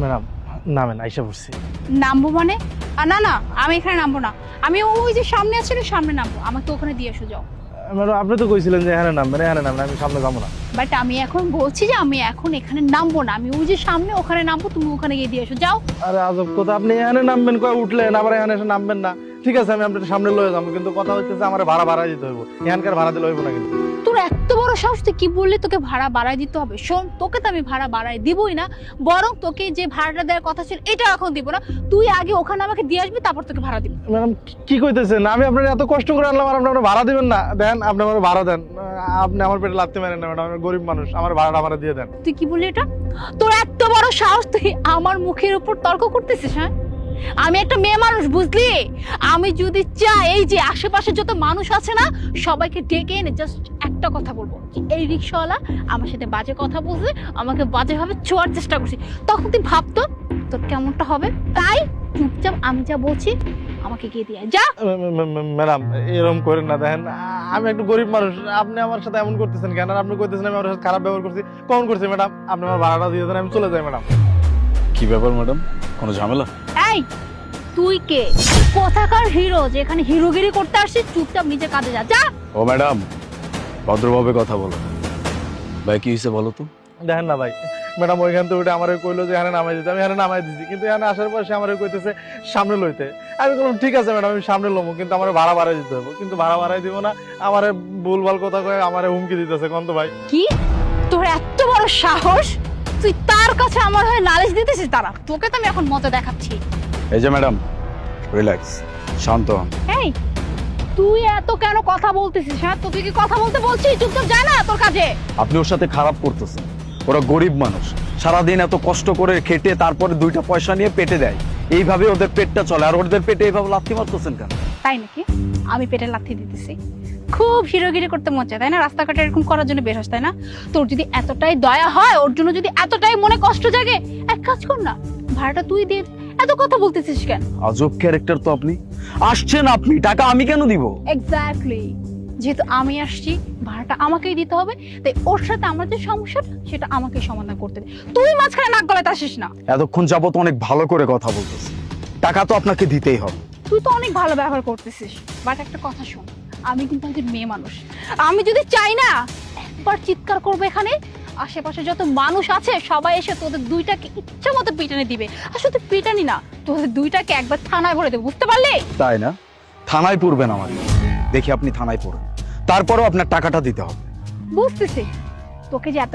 Madam নামেন, আইসা পড়ছি। নামবো মানে? না না, আমি এখানে নামবো না। আমি ওই যে সামনে আছে না, সামনে নামবো। আমাকে ওখানে দিয়ে এসো, যাও। ম্যাডাম আপনি তো কইছিলেন যে এখানে নামবেন, এখানে নামবেন, আমি সামনে যাবো না। বাট আমি এখন বলছি যে আমি এখন এখানে নামবো না। আমি ওই যে সামনে ওখানে নামবো, তুমি ওখানে গিয়ে দিয়ে এসো, যাও। আরে আজব কথা, আপনি এখানে নামবেন কয় উঠলেন, আবার এখানে এসে নামবেন না। ঠিক আছে, আমি আপনার সামনে লয়ে যাবো, কিন্তু কথা হচ্ছে আমার ভাড়া দিতে হইব। এখানকার ভাড়া দিলে হইব না কিন্তু। তোর এত বড় সাহস, তুই কি বললি তোকে ভাড়া বাড়াই দিতে হবে? শোন, তোকে তো আমি ভাড়া বাড়াই দিবই না, বরং তোকে যে ভাড়াটা দেওয়ার কথা ছিল এটা এখন দিব না। তুই আগে ওখানে আমাকে দিয়ে আসবি, তারপর তোকে ভাড়া দিব। ম্যাডাম কি কইতেছেন? আমি আপনার এত কষ্ট করে আনলাম আর আপনি আমার ভাড়া দিবেন না? দেন, আপনি আমার ভাড়া দেন। আপনি আমার পেটে লাগতে পারেন না ম্যাডাম, আমি গরিব মানুষ, আমার ভাড়াটা আমার দিয়ে দেন। তুই কি বললি এটা? তোর এত বড় সাহস, তুই আমার মুখের উপর তর্ক করতেছিস? হ্যাঁ, আমি একটা মেয়ে মানুষ, বুঝলি? আমি যদি চাই, এই যে আশেপাশে যত মানুষ আছে না, সবাইকে ডেকে এনে জাস্ট একটা কথা বলবো, এই রিক্সাওয়ালা আমার সাথে বাজে কথা বলছে, আমাকে বাজে ভাবে ছোঁয়ার চেষ্টা করছি, তখন তুই ভাবতো তোর কেমনটা হবে। তাই চুপচাপ আমি যা বলছি আমাকে গিয়ে দিয়ে যা। ম্যাডাম এরকম করেন না, দেখেন আমি একটু গরিব মানুষ, আপনি আমার সাথে এমন করতেছেন কেন? আর আপনি কইতেছেন আমি আমার সাথে খারাপ ব্যবহার করছি। কখন করছি ম্যাডাম? আপনি আমার ভাড়াটা দিয়ে দেন, আমি চলে যাই ম্যাডাম। কি ব্যাপার ম্যাডাম, কোনো ঝামেলা? এই তুই কে? কোথাকার হিরো যে এখানে হিরোগিরি করতে আসছিস? চুপচাপ নিজে কাজে যা, যা। ও ম্যাডাম, ভদ্রভাবে কথা বলো। ভাই কি হয়েছে বলো তো? দেখেন না ভাই, ম্যাডাম ওইখান থেকে উঠে আমার কইলো যে এখানে নামাই দিতে, আমি এখানে নামাই দিছি, কিন্তু এখানে আসার পর সে আমার কইতেছে সামনে লইতে। আমি বললাম ঠিক আছে ম্যাডাম, আমি সামনে লমো, কিন্তু আমার ভাড়া বাড়াই দিতে হবে। কিন্তু ভাড়া বাড়াই দিব না, আমার ভুলভাল কথা কয়ে আমার হুমকি দিতেছে। কন্ত ভাই কি তোর এত বড় সাহস, তুই তার কাছে আমার হয়ে নালিশ দিতেছিস? তারা তোকে তো আমি এখন মজা দেখাচ্ছি। এই যে ম্যাডাম, রিল্যাক্স, শান্ত হন। এই তুই এত কেন কথা বলতেছিস? হ্যাঁ, তোকে কি কথা বলতে বলছি? চুপচাপ যা না তোর কাজে। আপনি ওর সাথে খারাপ করতেছেন। ওরা গরিব মানুষ, সারাদিন এত কষ্ট করে খেটে তারপরে 2টা পয়সা নিয়ে পেটে দেয়, এইভাবে ওদের পেটটা চলে। আর ওদের পেটে এইভাবে লাথি মারতেছেন কেন? তাই নাকি? আমি পেটে লাথি দিতেছি? খুব হিরোগিরি করতে মন চায় তাই না? রাস্তাঘাটে এরকম করার জন্য বের হস তাই না? তোর যদি এতটাই দয়া হয়, ওর জন্য যদি এতটাই মনে কষ্ট জাগে, এক কাজ কর না, ভাড়াটা তুই দে। এত কথা বলতেছিস কেন? আজব ক্যারেক্টার তো আপনি। আসছেন আপনি, টাকা আমি কেন দিব? এক্স্যাক্টলি, যেহেতু আমি আসছি, ভাড়াটা আমাকেই দিতে হবে। তাই ওর সাথে আমার যে সমস্যাটা সেটা আমাকেই সমাধান করতে দে। তুই মাঝখানে নাক গলাতে আসিস না। এতক্ষণ যাবত অনেক ভালো করে কথা বলতেছি, টাকা তো আপনাকে দিতেই হবে। তুই তো অনেক ভালো ব্যবহার করতেছিস, বাট একটা কথা শোন, আমি কিন্তু একজন মেয়ে মানুষ। আমি যদি চাই না, একবার চিৎকার করবো, এখানে আশেপাশে যত মানুষ আছে সবাই এসে তোদের দুইটাকে ইচ্ছা মতো পিটানি দিবে। আর শুধু পিটানি না, তোদের দুইটাকে একবার থানায় ভরে দেবে, বুঝতে পারলি? তাই না? থানায় পড়বেন আমাকে, দেখি আপনি থানায় পড়েন, তারপরেও আপনার টাকাটা দিতে হবে। বুঝতেছি তোকে যে এত